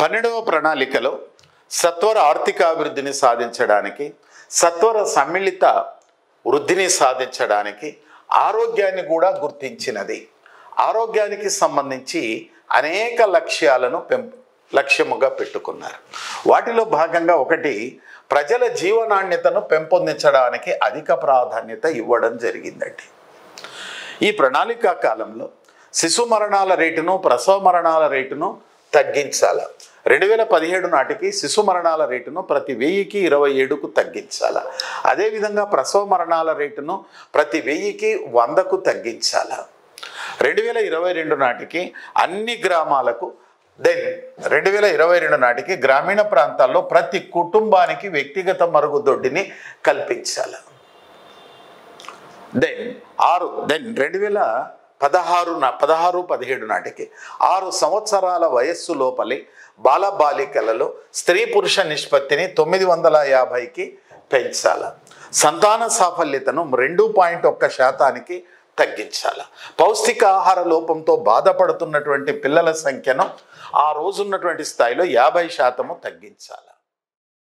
12వ ప్రణాళికలో సత్వర ఆర్థికాభివృద్ధిని సాధించడానికి, సత్వర సమ్మిళిత వృద్ధిని సాధించడానికి ఆరోగ్యాన్ని కూడా గుర్తించినది. ఆరోగ్యానికి సంబంధించి అనేక లక్ష్యాలను లక్ష్యముగా పెట్టుకున్నారు. వాటిలో భాగంగా ఒకటి, ప్రజల జీవనాణ్యతను పెంపొందించడానికి అధిక ప్రాధాన్యత ఇవ్వడం జరిగిందండి. ఈ ప్రణాళికా కాలంలో శిశు మరణాల రేటును, ప్రసవ మరణాల రేటును తగ్గించాల. 2017 నాటికి శిశు మరణాల రేటును ప్రతి 1000కి 27కు తగ్గించాల. అదేవిధంగా ప్రసవ మరణాల రేటును ప్రతి 1000కి 100కు తగ్గించాల. 2022 నాటికి అన్ని గ్రామాలకు, దెన్ 2022 నాటికి గ్రామీణ ప్రాంతాల్లో ప్రతి కుటుంబానికి వ్యక్తిగత మరుగుదొడ్డిని కల్పించాలి. దెన్ 2016-17 నాటికి 6 సంవత్సరాల వయస్సు లోపలి బాలబాలికలలో స్త్రీ పురుష నిష్పత్తిని 950కి పెంచాలి. సంతాన సాఫల్యతను 2.1% తగ్గించాలి. పౌష్టికాహార లోపంతో బాధపడుతున్నటువంటి పిల్లల సంఖ్యను ఆ రోజున్నటువంటి స్థాయిలో 50% తగ్గించాలి.